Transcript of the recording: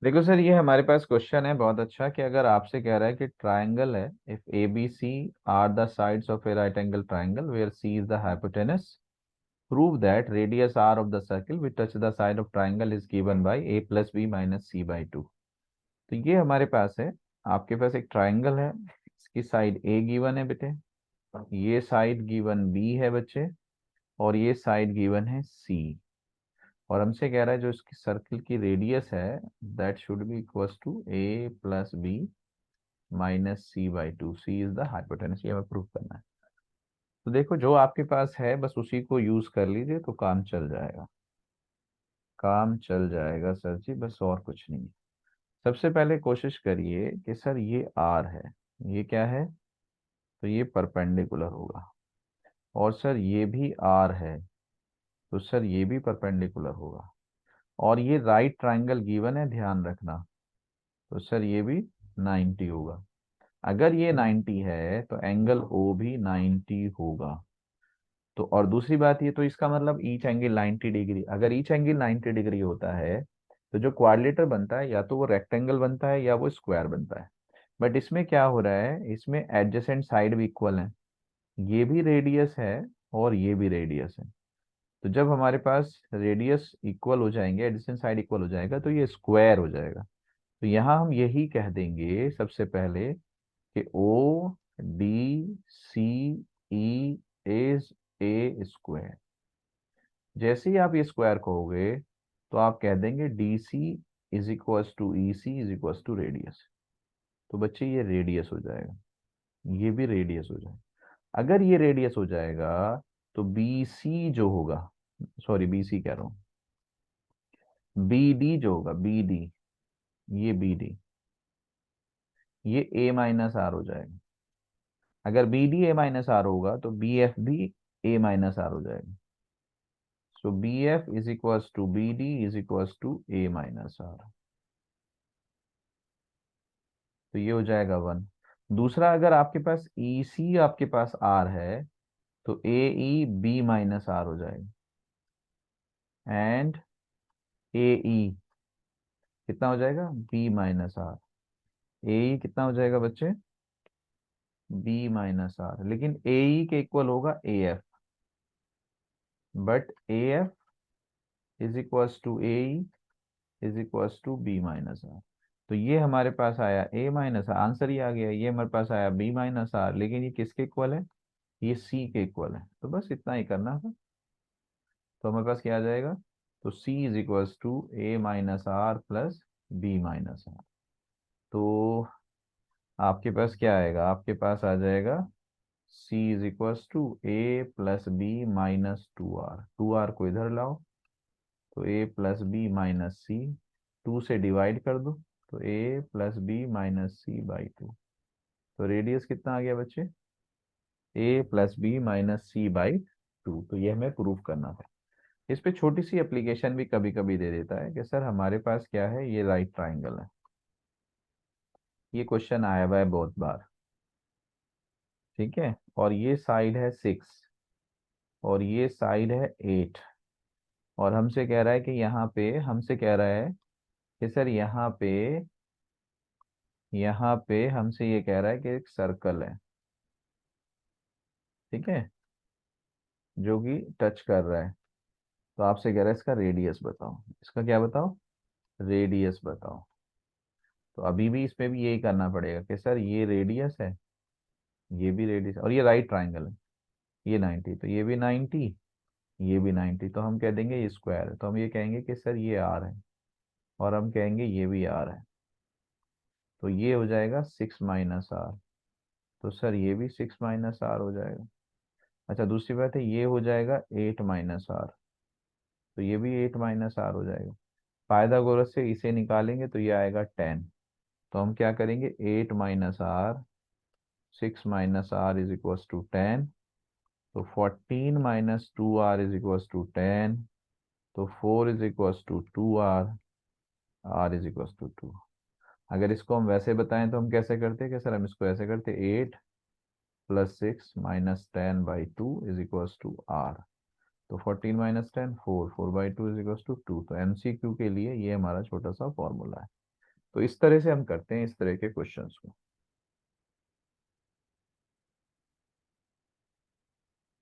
देखो सर, ये हमारे पास क्वेश्चन है बहुत अच्छा कि अगर आपसे कह रहा है कि ट्राइंगल है, if A B C are the sides of a right angle triangle where C is the hypotenuse, prove that radius R of the circle which touch the side of triangle is given by A plus B minus C by two. तो ये हमारे पास है, आपके पास एक triangle है, इसकी side ए given है बेटे, ये साइड गिवन बी है बच्चे, और ये साइड गिवन है सी। और हमसे कह रहा है जो इसकी सर्किल की रेडियस है that should be equals to A plus B minus C by two, C is the hypotenuse, ये हमें प्रूव करना है। तो देखो जो आपके पास है बस उसी को यूज कर लीजिए तो काम चल जाएगा, काम चल जाएगा सर जी, बस और कुछ नहीं। सबसे पहले कोशिश करिए कि सर ये आर है, ये क्या है, तो ये परपेंडिकुलर होगा, और सर ये भी आर है, तो सर ये भी परपेंडिकुलर होगा, और ये राइट ट्राइंगल गिवन है ध्यान रखना, तो सर ये भी 90 होगा। अगर ये 90 है तो एंगल ओ भी 90 होगा। तो और दूसरी बात ये, तो इसका मतलब ईच एंगल 90 डिग्री, अगर ईच एंगल 90 डिग्री होता है तो जो क्वाड्रेटर बनता है या तो वो रेक्टेंगल बनता है या वो स्क्वायर बनता है। बट इसमें क्या हो रहा है, इसमें एडजेसेंट साइड भी इक्वल है, ये भी रेडियस है और ये भी रेडियस है। तो जब हमारे पास रेडियस इक्वल हो जाएंगे, एडजेसेंट साइड इक्वल हो जाएगा, तो ये स्क्वायर हो जाएगा। तो यहाँ हम यही कह देंगे सबसे पहले कि O D C E is a square. जैसे ही आप ये स्क्वायर कहोगे तो आप कह देंगे D C is equals to E C is equals to radius. तो बच्चे ये रेडियस हो जाएगा, ये भी रेडियस हो जाएगा। अगर ये रेडियस हो जाएगा तो बी सी जो होगा, सॉरी बी सी कह रहा हूँ, बी डी जो होगा, बी डी, ये बी डी, ये ए माइनस आर हो जाएगा। अगर B D A minus R होगा तो बी एफ भी ए माइनस आर हो जाएगा। So B F is equals to B D is equals to A minus R. तो ये हो जाएगा 1। दूसरा, अगर आपके पास ई सी आपके पास आर है तो ए ई बी माइनस आर हो जाएगा, एंड ए ई कितना हो जाएगा, बी माइनस आर। ए ई कितना हो जाएगा बच्चे, बी माइनस आर, लेकिन ए ई के इक्वल होगा A F, but A F is equals to A is equals to B minus R. तो ये हमारे पास आया ए माइनस आर, आंसर ही आ गया, ये हमारे पास आया बी माइनस आर, लेकिन ये किसके इक्वल है, ये सी के इक्वल है। तो बस इतना ही करना था, तो हमारे पास क्या आ जाएगा, तो C is equals to A minus R plus B minus R. तो आपके पास क्या आएगा, आपके पास आ जाएगा C is equals to A plus B minus two R, two R को इधर लाओ, तो A plus B minus C, two से डिवाइड कर दो, तो A plus B minus C by two. तो रेडियस कितना आ गया बच्चे, A plus B minus C by two. तो ये हमें प्रूफ करना था। इस पे छोटी सी एप्लीकेशन भी कभी कभी दे देता है कि सर हमारे पास क्या है, ये राइट ट्राइंगल है, ये क्वेश्चन आया हुआ है बहुत बार, ठीक है, और ये साइड है 6 और ये साइड है 8, और हमसे कह रहा है कि यहाँ पे, हमसे कह रहा है कि सर यहाँ पे हमसे ये कह रहा है कि एक सर्कल है, ठीक है, जो कि टच कर रहा है। तो आपसे कह रहा है इसका रेडियस बताओ, इसका क्या बताओ, रेडियस बताओ। तो अभी भी इसमें भी यही करना पड़ेगा कि सर ये रेडियस है, ये भी रेडियस, और ये राइट ट्राइंगल है, ये 90, तो ये भी 90, ये भी 90, तो हम कह देंगे ये स्क्वायर है। तो हम ये कहेंगे कि सर ये आर है, और हम कहेंगे ये भी आर है, तो ये हो जाएगा 6 - आर। तो सर ये भी 6 - आर हो जाएगा। अच्छा दूसरी बात है, ये हो जाएगा 8 - आर, तो ये भी 8 - आर हो जाएगा। पाइथागोरस से इसे निकालेंगे तो ये आएगा 10। तो हम क्या करेंगे, 8 - R, 6 - R is equals to 10, तो 14 - 2 आर इज इक्वल्स टू 10, तो 4 is equals to 2 R, R is equals to 2। अगर इसको हम वैसे बताएं तो हम कैसे करते हैं कि सर हम इसको ऐसे करते, 8 + 6 - 10/2 इज इक्वल्स टू आर। तो 14 - 10 4, 4/2 इज इक्वल्स टू 2। तो एमसीक्यू के लिए ये हमारा छोटा सा फॉर्मूला है। तो इस तरह से हम करते हैं इस तरह के क्वेश्चंस को।